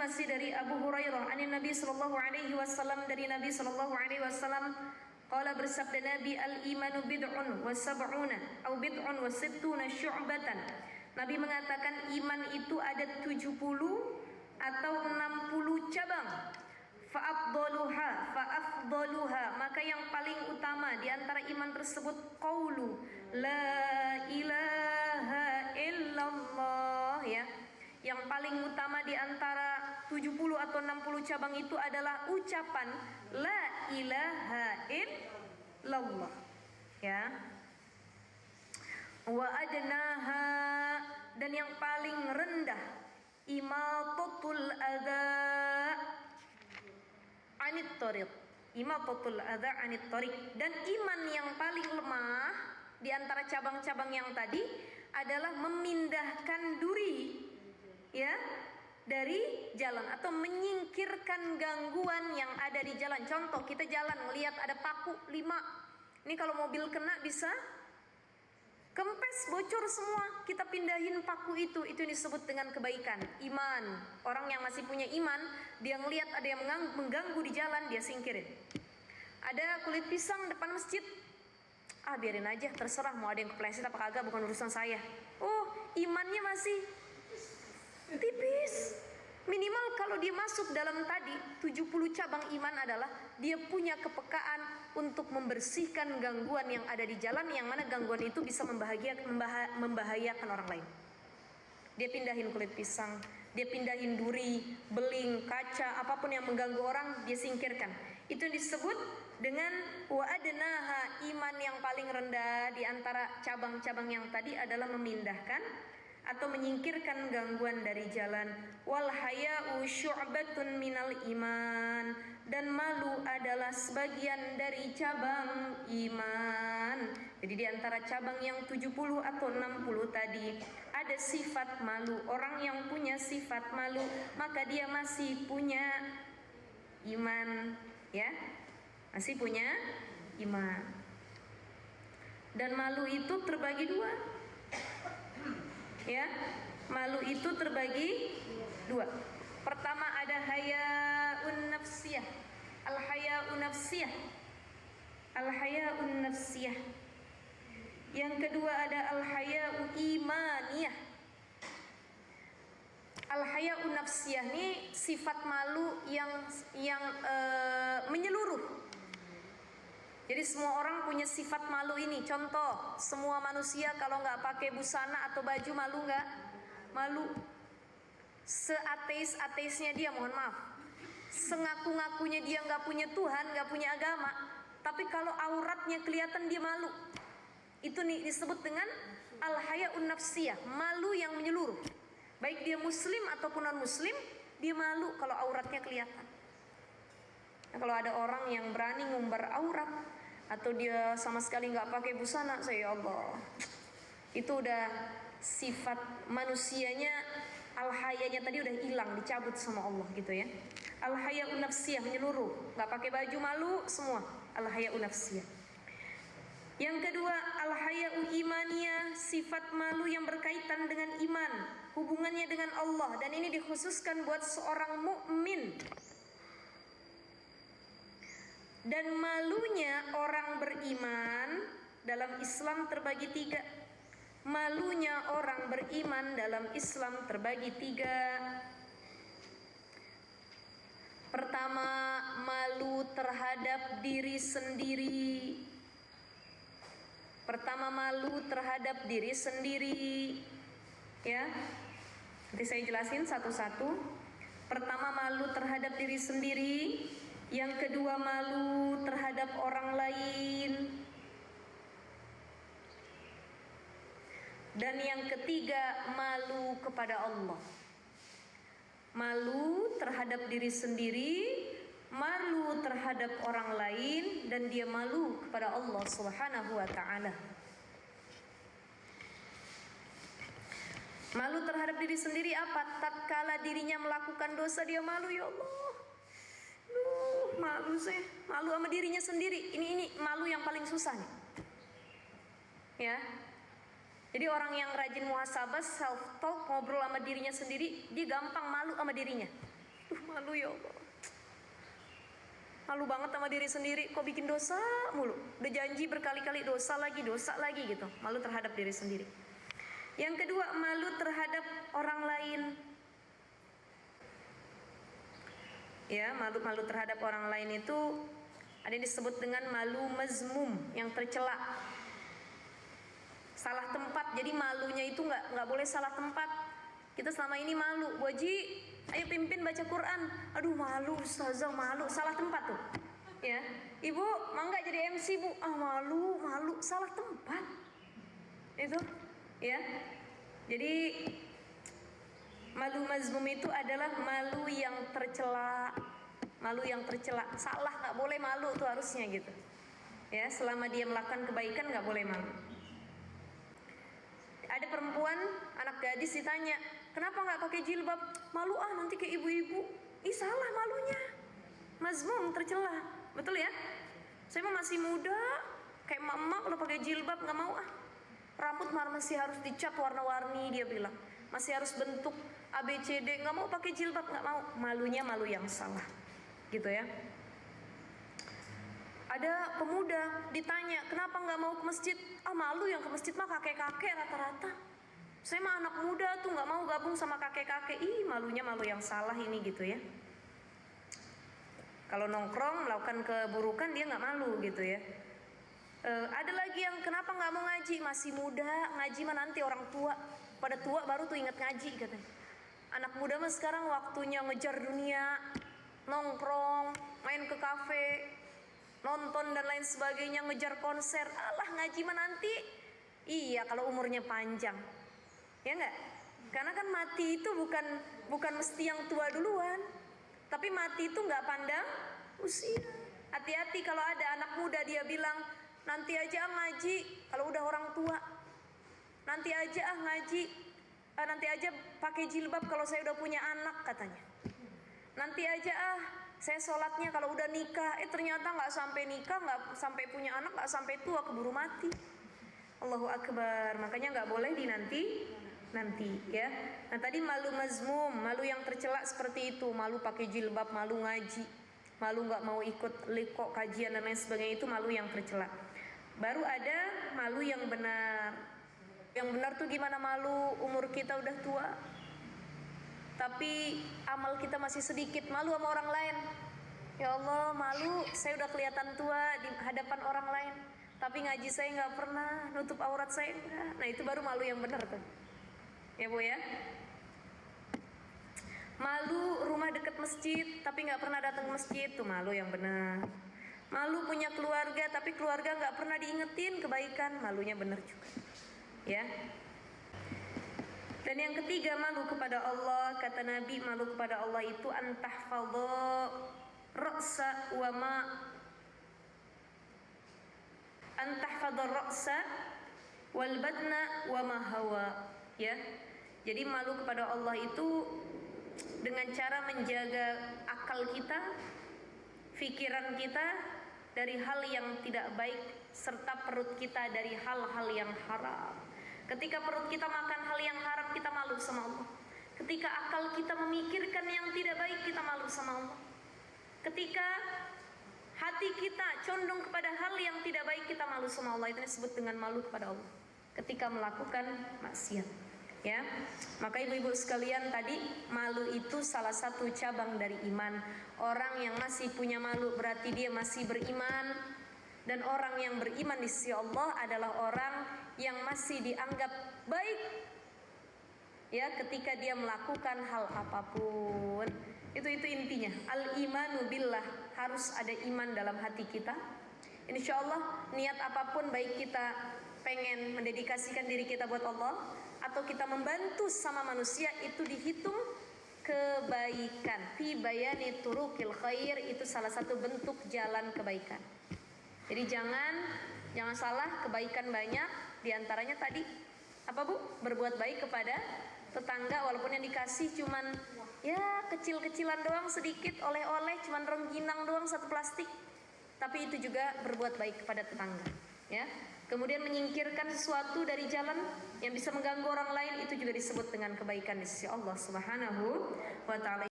masih dari Abu Hurairah, an Nabi sallallahu alaihi wasallam, dari Nabi sallallahu alaihi wasallam, qala, bersabda Nabi, al-imanu bid'un wa sab'una atau bid'un wa sittuna syu'batan. Nabi mengatakan iman itu ada 70 atau 60 cabang. Fa'afdaluha, maka yang paling utama di antara iman tersebut qaulu la ilaha illallah, ya. Yang paling utama di antara 70 atau 60 cabang itu adalah ucapan la ilaha illallah, ya. Wa adnaha, dan yang paling rendah imatatul adza anit thariq, imatatul adza anit thariq. Dan iman yang paling lemah di antara cabang-cabang yang tadi adalah memindahkan duri, ya, dari jalan atau menyingkirkan gangguan yang ada di jalan. Contoh, kita jalan melihat ada paku 5. Ini kalau mobil kena bisa kempes, bocor semua, kita pindahin paku itu disebut dengan kebaikan, iman. Orang yang masih punya iman, dia ngelihat ada yang mengganggu di jalan, dia singkirin. Ada kulit pisang depan masjid, biarin aja, terserah mau ada yang kepleset apa kagak, bukan urusan saya. Oh, imannya masih tipis. Minimal kalau dia masuk dalam tadi 70 cabang iman adalah dia punya kepekaan untuk membersihkan gangguan yang ada di jalan, yang mana gangguan itu bisa membahayakan orang lain. Dia pindahin kulit pisang, dia pindahin duri, beling, kaca, apapun yang mengganggu orang dia singkirkan. Itu disebut dengan wa adnaha, iman yang paling rendah di antara cabang-cabang yang tadi adalah memindahkan atau menyingkirkan gangguan dari jalan. Wal haya'u syu'batun minal iman, dan malu adalah sebagian dari cabang iman. Jadi di antara cabang yang 70 atau 60 tadi ada sifat malu. Orang yang punya sifat malu maka dia masih punya iman, ya. Masih punya iman. Dan malu itu terbagi 2. Ya, malu itu terbagi 2. Pertama ada hayaun nafsiyah, al-hayaun nafsiyah, al-hayaun nafsiyah. Yang kedua ada al-haya'u imaniyah. Al-haya'un nafsiyah ini sifat malu yang menyeluruh. Jadi semua orang punya sifat malu ini. Contoh, semua manusia kalau nggak pakai busana atau baju malu nggak? Malu. Seateis-ateisnya dia, mohon maaf. Sengaku-ngakunya dia nggak punya Tuhan, nggak punya agama, tapi kalau auratnya kelihatan dia malu. Itu nih disebut dengan al-haya'un nafsiyah, malu yang menyeluruh. Baik dia muslim ataupun non-muslim, dia malu kalau auratnya kelihatan. Nah, kalau ada orang yang berani ngumbar aurat atau dia sama sekali nggak pakai busana, ya Allah, itu udah sifat manusianya, al-hayanya tadi udah hilang, dicabut sama Allah gitu ya. Al-haya'un nafsiyah menyeluruh, nggak pakai baju malu semua, al-haya'un nafsiyah. Yang kedua, al-haya'u imaniyah, sifat malu yang berkaitan dengan iman, hubungannya dengan Allah, dan ini dikhususkan buat seorang mukmin. Dan malunya orang beriman dalam Islam terbagi 3. Malunya orang beriman dalam Islam terbagi 3. Pertama, malu terhadap diri sendiri. Pertama, malu terhadap diri sendiri, ya. Nanti saya jelasin satu-satu. Pertama, malu terhadap diri sendiri. Yang kedua, malu terhadap orang lain. Dan yang ketiga, malu kepada Allah. Malu terhadap diri sendiri, malu terhadap orang lain, dan dia malu kepada Allah Subhanahu wa ta'ala. Malu terhadap diri sendiri apa? Tatkala dirinya melakukan dosa dia malu, ya Allah. Malu saya, malu sama dirinya sendiri. Ini malu yang paling susah nih. Ya. Jadi orang yang rajin muhasabah, self talk, ngobrol sama dirinya sendiri, dia gampang malu sama dirinya. malu ya Allah. Malu banget sama diri sendiri, kok bikin dosa mulu. Udah janji berkali-kali dosa lagi gitu. Malu terhadap diri sendiri. Yang kedua, malu terhadap orang lain. Ya, malu terhadap orang lain itu ada yang disebut dengan malu mazmum, yang tercela. Salah tempat, jadi malunya itu nggak boleh salah tempat. Kita selama ini malu, Waji, ayo pimpin baca Quran. Aduh malu, ustazah malu, salah tempat tuh. Ya, ibu, mangga jadi MC bu. Ah malu, salah tempat. Itu, ya. Jadi malu mazmum itu adalah malu yang tercela. Malu yang tercela, salah, nggak boleh malu tuh harusnya gitu. Ya, selama dia melakukan kebaikan nggak boleh malu. Ada perempuan, anak gadis ditanya, kenapa nggak pakai jilbab? Malu nanti kayak ibu-ibu. Ih salah malunya. Mazmum, tercela. Betul ya? Saya mah masih muda, kayak emak-emak kalau pakai jilbab nggak mau Rambut masih harus dicat warna-warni, dia bilang. Masih harus bentuk ABCD, nggak mau pakai jilbab, nggak mau. Malunya malu yang salah, gitu ya. Ada pemuda ditanya, kenapa nggak mau ke masjid? Malu yang ke masjid mah kakek-kakek rata-rata. Saya mah anak muda tuh nggak mau gabung sama kakek-kakek. Malunya malu yang salah ini gitu ya. Kalau nongkrong melakukan keburukan dia nggak malu gitu ya. Ada lagi yang kenapa nggak mau ngaji? Masih muda, ngaji mah nanti orang tua. Pada tua baru tuh ingat ngaji katanya. Anak muda mah sekarang waktunya ngejar dunia, nongkrong, main ke kafe, nonton dan lain sebagainya, ngejar konser. Alah ngaji mah nanti. Iya kalau umurnya panjang. Ya enggak? Karena kan mati itu bukan mesti yang tua duluan. Tapi mati itu enggak pandang usia. Hati-hati kalau ada anak muda dia bilang, nanti aja ngaji kalau udah orang tua. Nanti aja ngaji. Nanti aja pakai jilbab kalau saya udah punya anak katanya. Nanti aja saya sholatnya kalau udah nikah. Ternyata nggak sampai nikah, nggak sampai punya anak, nggak sampai tua, keburu mati. Allahu Akbar. Makanya nggak boleh nanti ya. Nah tadi malu mazmum, malu yang tercela seperti itu. Malu pakai jilbab, malu ngaji, malu nggak mau ikut lekok kajian dan lain sebagainya, itu malu yang tercela. Baru ada malu yang benar. Yang benar tuh gimana? Malu umur kita udah tua, tapi amal kita masih sedikit, malu sama orang lain. Ya Allah, malu saya udah kelihatan tua di hadapan orang lain, tapi ngaji saya nggak pernah, nutup aurat saya enggak. Nah itu baru malu yang benar tuh. Ya Bu ya. Malu rumah dekat masjid tapi nggak pernah datang ke masjid, tuh malu yang benar. Malu punya keluarga tapi keluarga nggak pernah diingetin kebaikan, malunya benar juga. Ya. Dan yang ketiga, malu kepada Allah. Kata Nabi, malu kepada Allah itu antahfadha ra'sa wa ma antahfadha ra'sa wal badna wa ma hawa. Ya. Jadi malu kepada Allah itu dengan cara menjaga akal kita, pikiran kita dari hal yang tidak baik, serta perut kita dari hal-hal yang haram. Ketika perut kita makan hal yang haram, kita malu sama Allah. Ketika akal kita memikirkan yang tidak baik, kita malu sama Allah. Ketika hati kita condong kepada hal yang tidak baik, kita malu sama Allah. Itu disebut dengan malu kepada Allah ketika melakukan maksiat. Ya, maka ibu-ibu sekalian, tadi malu itu salah satu cabang dari iman. Orang yang masih punya malu berarti dia masih beriman. Dan orang yang beriman di sisi Allah adalah orang yang masih dianggap baik, ya, ketika dia melakukan hal apapun. Itu intinya. Al-imanu billah, harus ada iman dalam hati kita. Insya Allah niat apapun, baik kita pengen mendedikasikan diri kita buat Allah atau kita membantu sama manusia, itu dihitung kebaikan. Fi bayani turuqil khair, itu salah satu bentuk jalan kebaikan. Jadi jangan salah, kebaikan banyak. Diantaranya tadi apa Bu? Berbuat baik kepada tetangga, walaupun yang dikasih cuman ya kecil-kecilan doang, sedikit oleh-oleh, cuman rengginang doang satu plastik. Tapi itu juga berbuat baik kepada tetangga, ya. Kemudian menyingkirkan sesuatu dari jalan yang bisa mengganggu orang lain, itu juga disebut dengan kebaikan di sisi Allah Subhanahu wa taala.